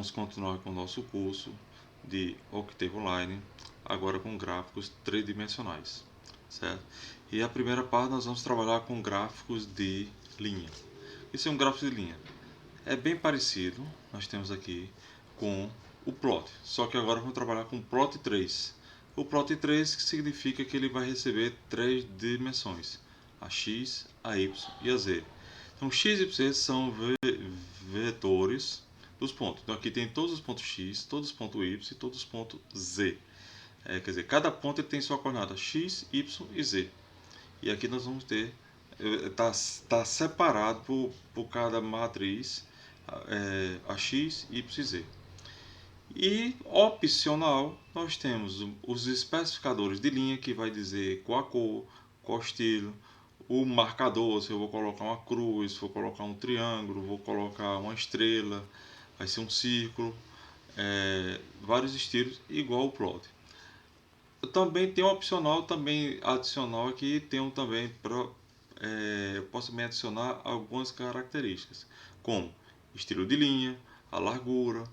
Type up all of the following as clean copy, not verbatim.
vamos continuar com o nosso curso de Octave Online, agora com gráficos tridimensionais, certo? E a primeira parte nós vamos trabalhar com gráficos de linha. Esse é um gráfico de linha. É bem parecido, nós temos aqui com o plot, só que agora vamos trabalhar com o plot 3. O plot 3 que significa que ele vai receber três dimensões, a x, a y e a z. Então x e z são vetores dos pontos. Então aqui tem todos os pontos x, todos os pontos y e todos os pontos z. Quer dizer, cada ponto ele tem sua coordenada x, y e z. E aqui nós vamos ter, está separado por cada matriz a x, y e z. E opcional nós temos os especificadores de linha, que vai dizer qual a cor, qual o estilo, o marcador, se eu vou colocar uma cruz, vou colocar um triângulo, vou colocar uma estrela, vai ser um círculo, vários estilos, igual o plot. Eu também tenho um opcional, também adicional aqui, tenho também eu posso também adicionar algumas características, como estilo de linha, a largura,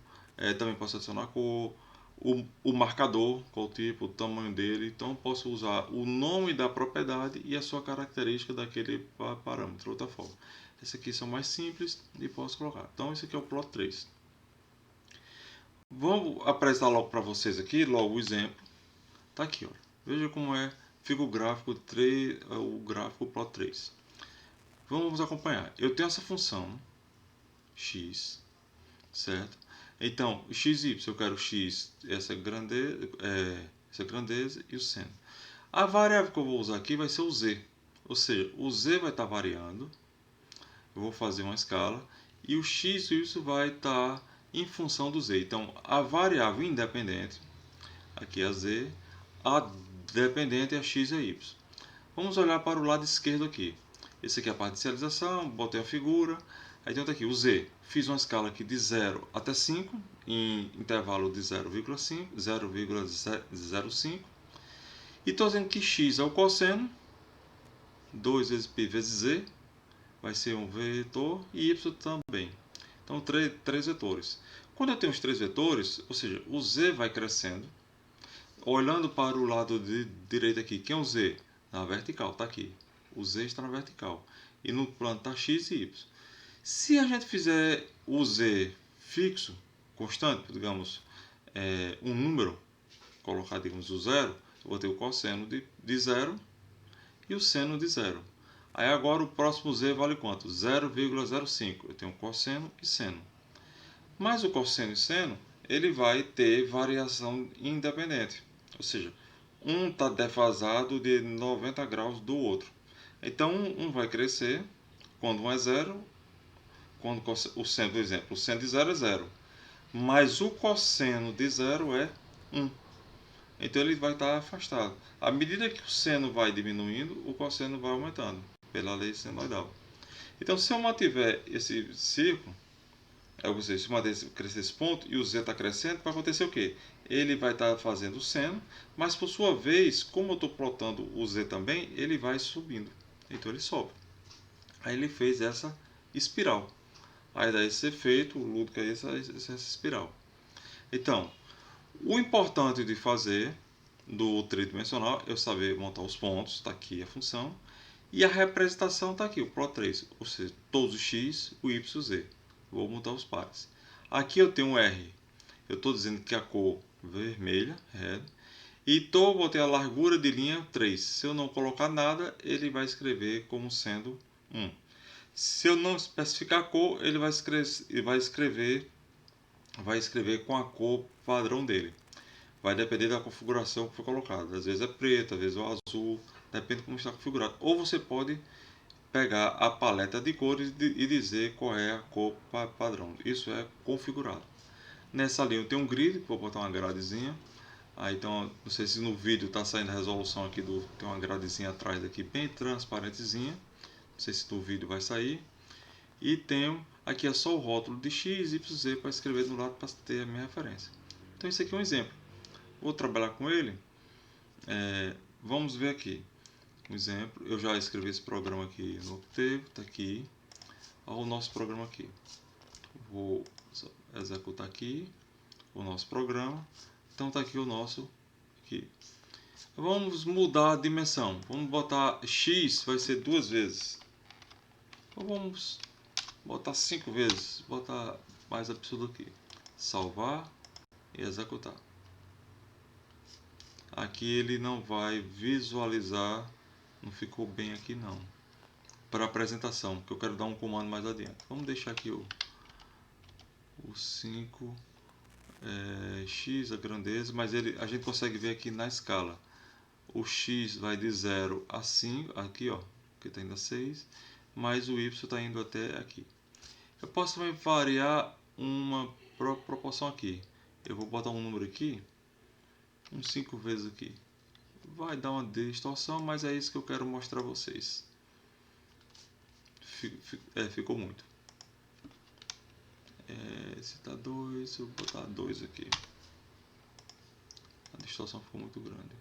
também posso adicionar a cor, o marcador, qual o tipo, o tamanho dele. Então posso usar o nome da propriedade e a sua característica daquele parâmetro de outra forma. Esses aqui são mais simples e posso colocar. Então esse aqui é o plot 3. Vamos apresentar logo para vocês aqui, logo o exemplo. Tá aqui, ó. Veja como fica o gráfico 3, o gráfico plot 3. Vamos acompanhar. Eu tenho essa função x, certo? Então, x e y, eu quero x, essa grandeza e o seno. A variável que eu vou usar aqui vai ser o z. Ou seja, o z vai estar variando. Eu vou fazer uma escala. E o x e o y vai estar em função do z. Então, a variável independente, aqui é a z, a dependente é a x e a y. Vamos olhar para o lado esquerdo aqui. Esse aqui é a parcialização, botei a figura. Aí tem aqui o z. Fiz uma escala aqui de 0 até 5, em intervalo de 0,05. E estou dizendo que x é o cosseno, 2 vezes π vezes z, vai ser um vetor, e y também. Então, três vetores. Quando eu tenho os três vetores, ou seja, o z vai crescendo. Olhando para o lado direito aqui, quem é o z? Na vertical, está aqui. O z está na vertical. E no plano está x e y. Se a gente fizer o z fixo, constante, digamos, um número, colocar, digamos, o zero, eu vou ter o cosseno de zero e o seno de zero. Aí agora o próximo z vale quanto? 0,05. Eu tenho cosseno e seno. Mas o cosseno e seno, ele vai ter variação independente. Ou seja, um está defasado de 90 graus do outro. Então, um vai crescer quando um é zero, quando o seno, por exemplo, o seno de zero é zero. Mas o cosseno de zero é 1. Então, ele vai estar afastado. À medida que o seno vai diminuindo, o cosseno vai aumentando, pela lei senoidal. Então, se eu mantiver esse círculo, se eu crescer esse ponto e o z está crescendo, vai acontecer o quê? Ele vai estar fazendo o seno, mas por sua vez, como eu estou plotando o z também, ele vai subindo. Então ele sobe. Aí ele fez essa espiral. Aí dá esse efeito, o lúdico é essa espiral. Então, o importante de fazer do tridimensional é eu saber montar os pontos, está aqui a função, e a representação está aqui, o plot 3, ou seja, todos os x, o y e o z. Vou montar os pares. Aqui eu tenho um R. Eu estou dizendo que a cor vermelha, red, e botei a largura de linha 3. Se eu não colocar nada, ele vai escrever como sendo 1. Se eu não especificar a cor, ele vai escrever com a cor padrão dele. Vai depender da configuração que foi colocada. Às vezes é preto, às vezes é azul, depende de como está configurado. Ou você pode pegar a paleta de cores e dizer qual é a cor padrão. Isso é configurado. Nessa linha eu tenho um grid, vou botar uma gradezinha. Aí então, não sei se no vídeo está saindo a resolução aqui tem uma gradezinha atrás daqui bem transparentezinha. Não sei se no vídeo vai sair. E tenho aqui é só o rótulo de x, y, z para escrever do lado para ter a minha referência. Então esse aqui é um exemplo. Vou trabalhar com ele. Vamos ver aqui. Um exemplo, eu já escrevi esse programa aqui no Octave, está aqui. Olha o nosso programa aqui. Vou executar aqui o nosso programa. Então está aqui o nosso aqui. Vamos mudar a dimensão. Vamos botar x vai ser 2 vezes. Então vamos botar 5 vezes. Botar mais absurdo aqui. Salvar e executar. Aqui ele não vai visualizar. Não ficou bem aqui não. Para apresentação, porque eu quero dar um comando mais adiante. Vamos deixar aqui o 5 x a grandeza, mas a gente consegue ver aqui na escala. O x vai de 0 a 5, aqui ó, que está indo a 6, mas o y está indo até aqui. Eu posso também variar uma proporção aqui. Eu vou botar um número aqui, 5 vezes aqui. Vai dar uma distorção, mas é isso que eu quero mostrar a vocês. Ficou muito. Se está 2, eu vou botar 2 aqui. A distorção ficou muito grande.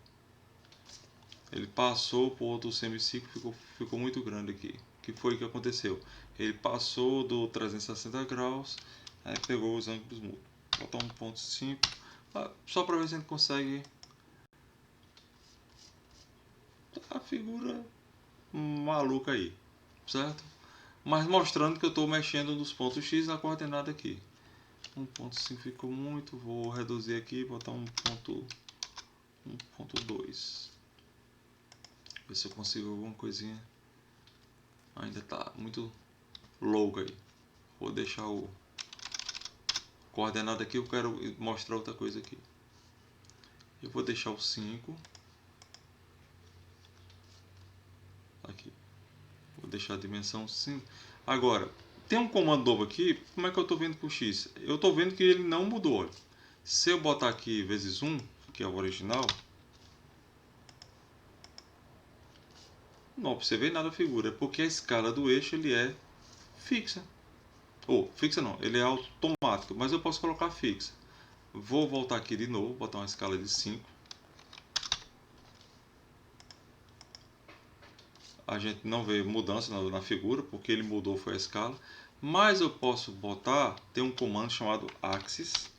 Ele passou para o outro semiciclo, ficou muito grande aqui. O que foi que aconteceu? Ele passou do 360 graus, aí pegou os ângulos mudos. Vou botar 1.5, só para ver se a gente consegue a figura maluca aí, certo? Mas mostrando que eu estou mexendo nos pontos X na coordenada aqui. 1.5 ficou muito, vou reduzir aqui e botar 1.2. Ver se eu consigo alguma coisinha. Ainda está muito louco aí. Vou deixar o coordenada aqui, eu quero mostrar outra coisa aqui. Eu vou deixar o 5 aqui. Vou deixar a dimensão 5. Agora, tem um comando novo aqui. Como é que eu estou vendo com o X? Eu estou vendo que ele não mudou. Olha. Se eu botar aqui vezes 1, que é o original, não observei nada a figura. É porque a escala do eixo ele é fixa. Fixa não, ele é automático. Mas eu posso colocar fixa. Vou voltar aqui de novo, botar uma escala de 5. A gente não vê mudança na figura, porque ele mudou foi a escala. Mas eu posso botar, tem um comando chamado axis.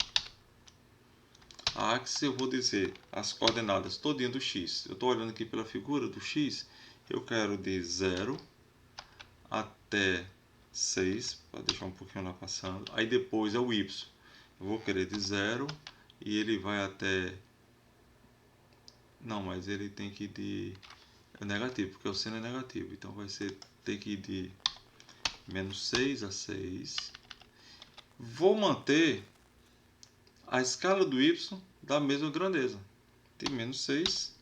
A axis eu vou dizer as coordenadas todinha do x. Eu estou olhando aqui pela figura do x. Eu quero de 0 até 6, para deixar um pouquinho lá passando. Aí depois é o y. Eu vou querer de 0 e ele vai até... Não, mas ele tem que ir de... É negativo, porque o seno é negativo. Então vai ter que ir de menos 6 a 6. Vou manter a escala do y da mesma grandeza. De menos 6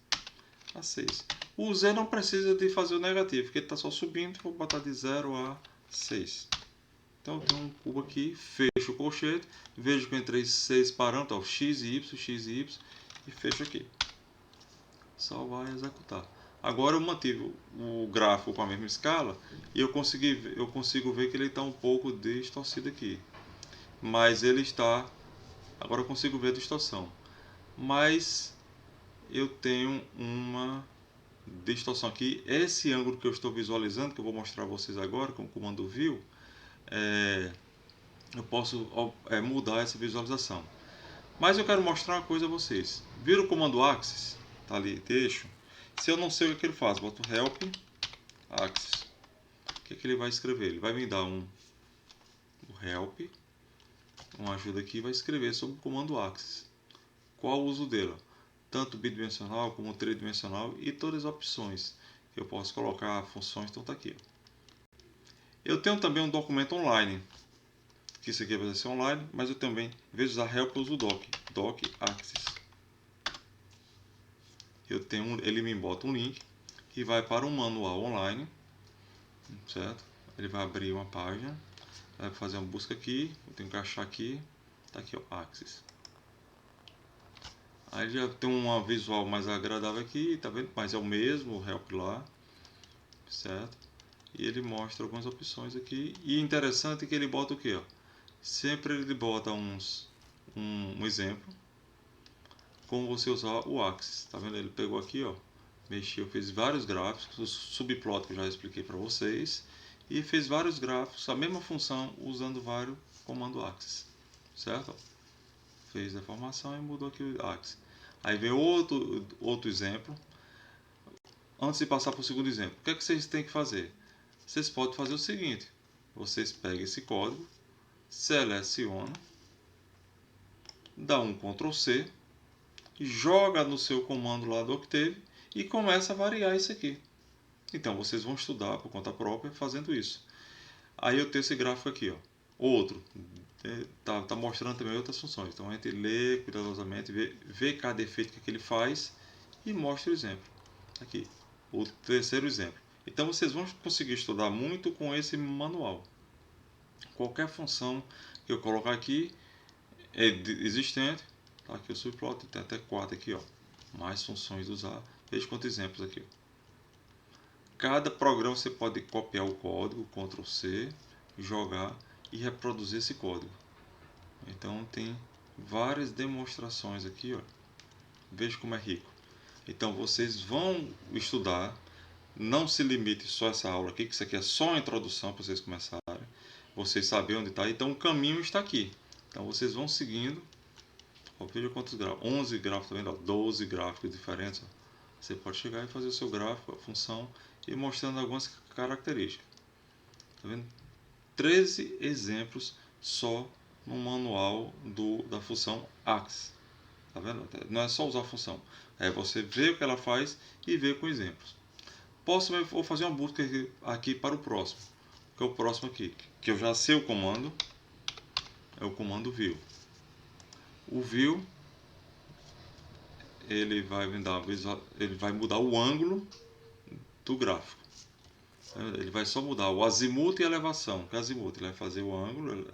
a 6. O z não precisa de fazer o negativo, porque ele está só subindo. Vou botar de 0 a 6. Então eu tenho um cubo aqui, fecho o colchete. Vejo que eu entrei 6 parâmetros, x e y, e fecho aqui. Salvar e executar. Agora eu mantive o gráfico com a mesma escala e eu consigo ver que ele está um pouco distorcido aqui. Mas ele está... Agora eu consigo ver a distorção. Mas eu tenho uma distorção aqui. Esse ângulo que eu estou visualizando, que eu vou mostrar a vocês agora com o comando View, eu posso mudar essa visualização. Mas eu quero mostrar uma coisa a vocês. Viram o comando Axis? Está ali, eixo. Se eu não sei o que ele faz, boto help axis. O que ele vai escrever? Ele vai me dar o help, uma ajuda aqui, e vai escrever sobre o comando axis. Qual o uso dele? Tanto bidimensional como tridimensional e todas as opções que eu posso colocar, funções, então está aqui. Eu tenho também um documento online, que isso aqui vai ser online, mas eu também, em vez de usar help, eu uso doc axis. Ele me bota um link que vai para um manual online, certo? Ele vai abrir uma página, vai fazer uma busca aqui, eu tenho que achar aqui, tá aqui ó, Axis. Aí já tem uma visual mais agradável aqui, tá vendo? Mas é o mesmo, o help lá, certo? E ele mostra algumas opções aqui, e interessante é que ele bota o que, ó? Sempre ele bota um exemplo como você usar o Axis, tá vendo? Ele pegou aqui, ó, mexeu, fez vários gráficos, o subplot que eu já expliquei para vocês, e fez vários gráficos, a mesma função usando vários comando Axis. certo? Fez deformação e mudou aqui o axis. Aí vem outro exemplo. Antes de passar para o segundo exemplo, o que é que vocês têm que fazer? Vocês podem fazer o seguinte: vocês pegam esse código, selecionam, dá um Ctrl C, joga no seu comando lá do Octave e começa a variar isso aqui. Então vocês vão estudar por conta própria fazendo isso. Aí eu tenho esse gráfico aqui, ó. Outro. Tá mostrando também outras funções. Então a gente lê cuidadosamente, vê cada efeito que ele faz e mostra o exemplo. Aqui, o terceiro exemplo. Então vocês vão conseguir estudar muito com esse manual. Qualquer função que eu colocar aqui é existente. Tá aqui o subplot, tem até 4 aqui, ó. Mais funções de usar. Veja quantos exemplos aqui. Cada programa você pode copiar o código, Ctrl C, jogar e reproduzir esse código. Então tem várias demonstrações aqui, ó. Veja como é rico. Então vocês vão estudar, não se limite só a essa aula aqui, que isso aqui é só a introdução para vocês começarem. Vocês saberem onde está, então o caminho está aqui. Então vocês vão seguindo. Ó, veja quantos gráficos, 11 gráficos, tá vendo? Ó, 12 gráficos diferentes. Ó. Você pode chegar e fazer o seu gráfico, a função, e mostrando algumas características. Tá vendo? 13 exemplos só no manual da função axis. Tá vendo? Não é só usar a função, é você ver o que ela faz e ver com exemplos. Vou fazer uma busca aqui para o próximo, que é o próximo aqui, que eu já sei o comando, é o comando view. O view ele vai mudar o ângulo do gráfico. Ele vai só mudar o azimuth e a elevação. Que azimuth ele vai fazer o ângulo,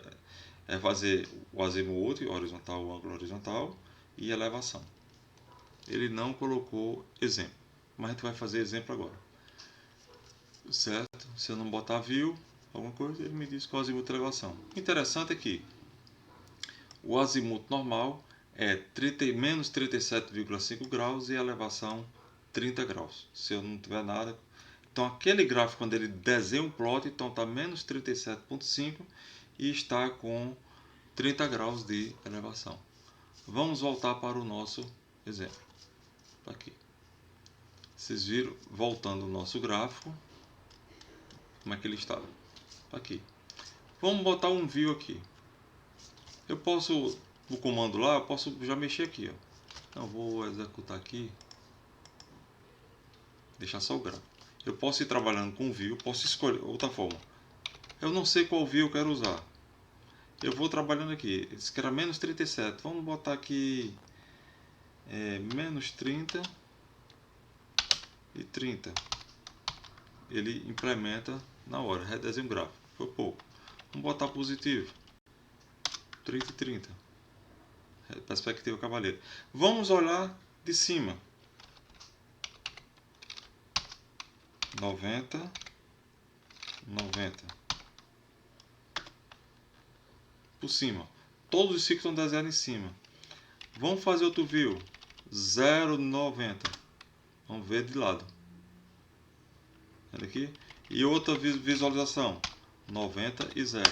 é fazer o azimuth horizontal, o ângulo horizontal e a elevação. Ele não colocou exemplo, mas a gente vai fazer exemplo agora. Certo? Se eu não botar view, alguma coisa, ele me diz qual é o azimuth e elevação. O interessante é que o azimuth normal é menos 37,5 graus e a elevação 30 graus. Se eu não tiver nada. Então aquele gráfico, quando ele desenha um plot, então está menos 37,5 e está com 30 graus de elevação. Vamos voltar para o nosso exemplo. Aqui. Vocês viram, voltando o nosso gráfico, como é que ele estava. Aqui. Vamos botar um view aqui. Eu posso, o comando lá, eu posso já mexer aqui. Ó. Então vou executar aqui. Deixar só o gráfico. Eu posso ir trabalhando com view, posso escolher outra forma. Eu não sei qual view eu quero usar. Eu vou trabalhando aqui. Esse que era menos 37. Vamos botar aqui menos 30 e 30. Ele implementa na hora. Redesenho gráfico. Foi pouco. Vamos botar positivo. 30 e 30. Perspectiva cavaleiro. Vamos olhar de cima. 90, 90. Por cima. Todos os ciclos estão desenhados em cima. Vamos fazer outro view. 0,90. Vamos ver de lado. Olha aqui. E outra visualização. 90 e 0.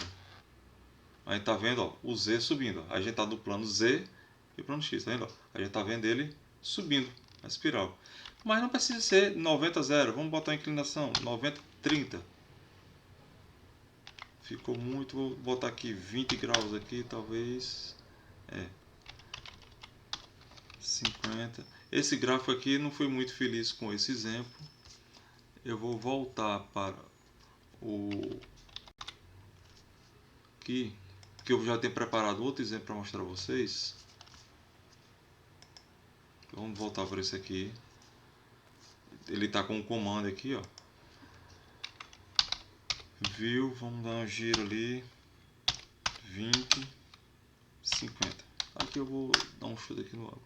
A gente está vendo ó, o Z subindo. A gente está no plano Z e o plano X. Tá vendo? A gente está vendo ele subindo. A espiral. Mas não precisa ser 90, 0. Vamos botar a inclinação. 90, 30. Ficou muito. Vou botar aqui 20 graus aqui, talvez. 50. Esse gráfico aqui não fui muito feliz com esse exemplo. Eu vou voltar para o aqui, que eu já tenho preparado outro exemplo para mostrar a vocês. Vamos voltar para esse aqui. Ele está com um comando aqui, ó. View, vamos dar um giro ali. 20, 50. Aqui eu vou dar um chute aqui no ângulo.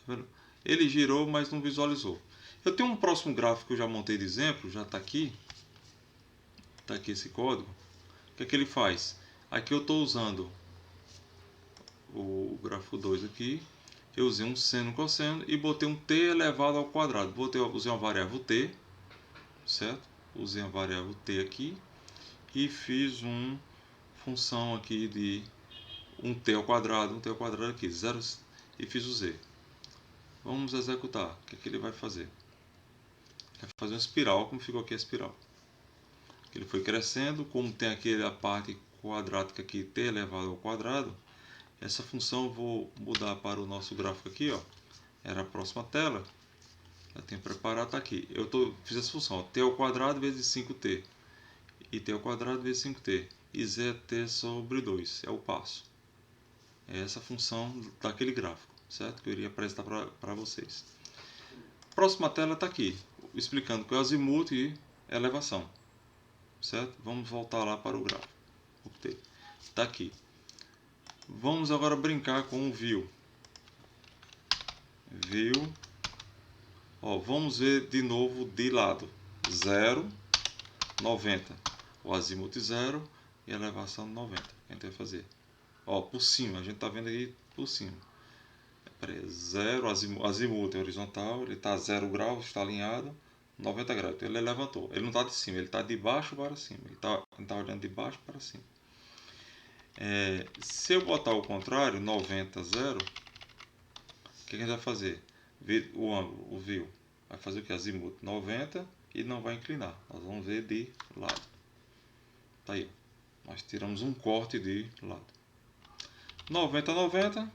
Tá vendo? Ele girou, mas não visualizou. Eu tenho um próximo gráfico que eu já montei de exemplo, já está aqui. Está aqui esse código. O que é que ele faz? Aqui eu estou usando o gráfico 2 aqui. Eu usei um seno, cosseno e botei um t elevado ao quadrado. Usei uma variável t, certo? Usei a variável t aqui e fiz uma função aqui de um t ao quadrado aqui, 0 e fiz o z. Vamos executar. O que é que ele vai fazer? Vai fazer uma espiral, como ficou aqui a espiral. Ele foi crescendo, como tem aqui a parte quadrática aqui, t elevado ao quadrado, essa função eu vou mudar para o nosso gráfico aqui, ó. Era a próxima tela. Já tenho preparado, tá aqui. Fiz essa função, ó, t ao quadrado vezes 5t. E t ao quadrado vezes 5t. E z é t sobre 2. É o passo. É essa função daquele gráfico, certo? Que eu iria apresentar para vocês. Próxima tela está aqui, explicando que é o azimuth e elevação, certo? Vamos voltar lá para o gráfico. Está aqui. Vamos agora brincar com o view. View. Ó, vamos ver de novo de lado. 0, 90. O azimuth 0 e a elevação 90. Que a gente vai fazer. Ó, por cima, a gente está vendo aí por cima. Peraí, 0, azimuth é horizontal, ele está a 0 graus, está alinhado, 90 graus. Então ele levantou. Ele não está de cima, ele está de baixo para cima. Ele está olhando de baixo para cima. Se eu botar o contrário, 90, 0, o que a gente vai fazer? O ângulo, o view. Vai fazer o que? Azimuth 90 e não vai inclinar. Nós vamos ver de lado. Tá aí. Nós tiramos um corte de lado. 90, 90.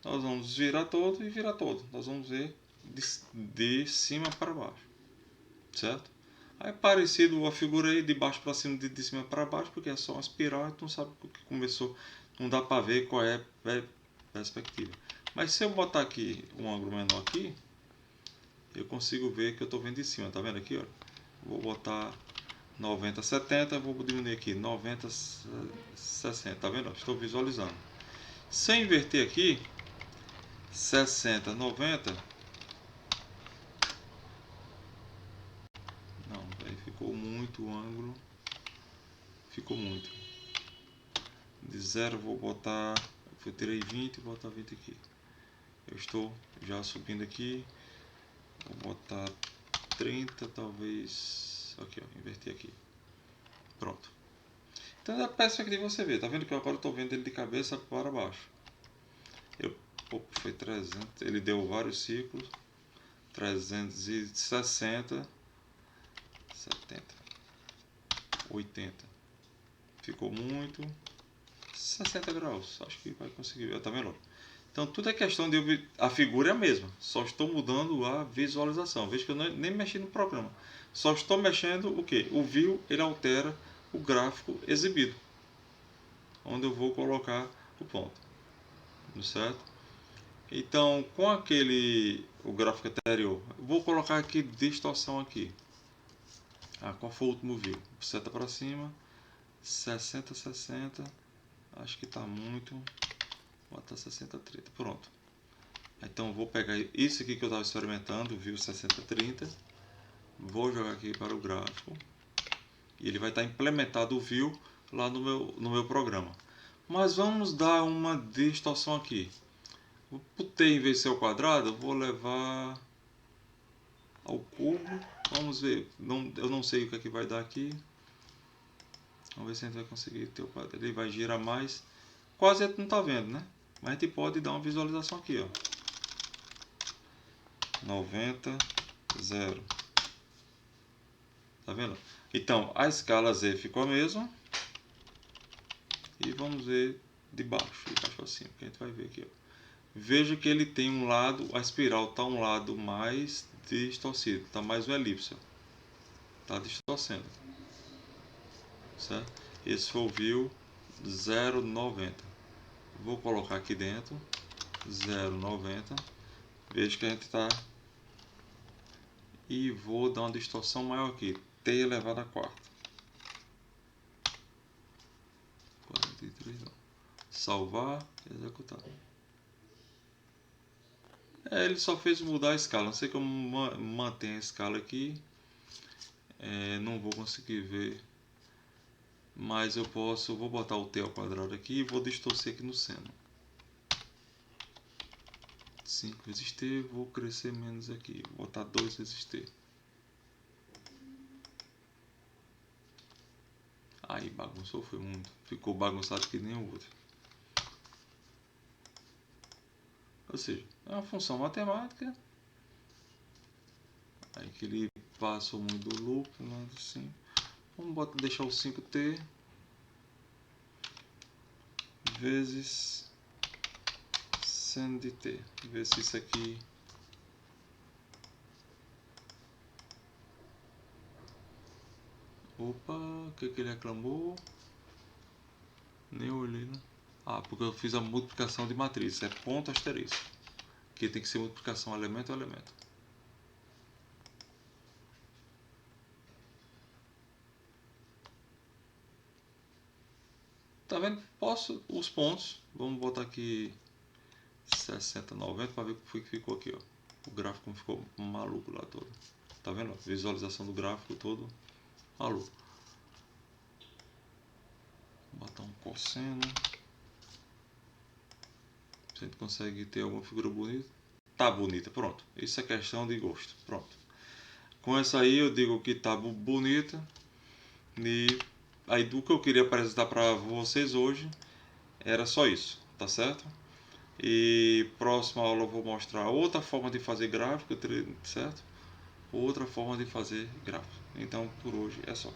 Nós vamos virar todo e virar todo. Nós vamos ver de cima para baixo. Certo? Aí é parecido a figura aí de baixo para cima, de cima para baixo, porque é só uma espiral, então não sabe o que começou. Não dá para ver qual é a perspectiva. Mas se eu botar aqui um ângulo menor aqui, eu consigo ver que eu estou vendo de cima. Tá vendo aqui? Ó? Vou botar 90, 70. Vou diminuir aqui 90, 60. Tá vendo? Estou visualizando. Se eu inverter aqui, 60, 90. Não, aí ficou muito o ângulo. Ficou muito. De 0 vou botar. Eu tirei 20 e vou botar 20 aqui. Eu estou já subindo aqui. Vou botar 30, talvez. Aqui, ó, inverter aqui. Pronto. Então a perspectiva você vê. Tá vendo que agora eu estou vendo ele de cabeça para baixo. Foi 300. Ele deu vários ciclos. 360. 70, 80, ficou muito, 60 graus, acho que vai conseguir, tá vendo? Então tudo é questão de, a figura é a mesma, só estou mudando a visualização, veja que eu nem mexi no programa, só estou mexendo o que? O view, ele altera o gráfico exibido, onde eu vou colocar o ponto, certo? Então com o gráfico anterior, vou colocar aqui distorção aqui. Qual foi o último view? Seta para cima, 60, 60. Acho que está muito. Vou botar 60, 30. Pronto. Então vou pegar isso aqui que eu estava experimentando, o view 60, 30. Vou jogar aqui para o gráfico. E ele vai estar implementado o view lá no meu programa. Mas vamos dar uma distorção aqui. O t, em vez de ser ao quadrado, eu vou levar ao cubo. Vamos ver. Eu não sei o que é que vai dar aqui. Vamos ver se a gente vai conseguir ter o quadrado. Ele vai girar mais. Quase a gente não está vendo, né? Mas a gente pode dar uma visualização aqui, ó. 90, 0. Tá vendo? Então, a escala Z ficou a mesma. E vamos ver de baixo para cima, que a gente vai ver aqui, ó. Veja que ele tem um lado, a espiral está um lado mais distorcido, está mais um elipse. Está distorcendo. Certo? Esse foi o view 0,90. Vou colocar aqui dentro 0,90. Veja que a gente está. E vou dar uma distorção maior aqui. T elevado a quarta. 43 não. Salvar e executar. Ele só fez mudar a escala. Não sei como mantém a escala aqui. Não vou conseguir ver. Mas eu vou botar o T ao quadrado aqui e vou distorcer aqui no seno. 5 vezes T, vou crescer menos aqui. Vou botar 2 vezes T. Aí bagunçou, foi muito. Ficou bagunçado que nem o outro. Ou seja, é uma função matemática aí que ele passou muito do loop, mas assim, vamos deixar o 5t vezes sen de t, ver se isso aqui opa, o que ele reclamou? Nem olhei, né? Ah, porque eu fiz a multiplicação de matriz, é ponto asterisco, que tem que ser multiplicação elemento a elemento. Tá vendo? Posso os pontos, vamos botar aqui 60, 90 para ver o que foi que ficou aqui, ó. O gráfico ficou maluco lá todo. Tá vendo? Visualização do gráfico todo maluco. Vou botar um cosseno. Se a gente consegue ter alguma figura bonita. Tá bonita, pronto. Isso é questão de gosto. Pronto. Com essa aí eu digo que tá bonita. E aí do que eu queria apresentar para vocês hoje era só isso, tá certo? E próxima aula eu vou mostrar outra forma de fazer gráfico, certo? Outra forma de fazer gráfico. Então por hoje é só.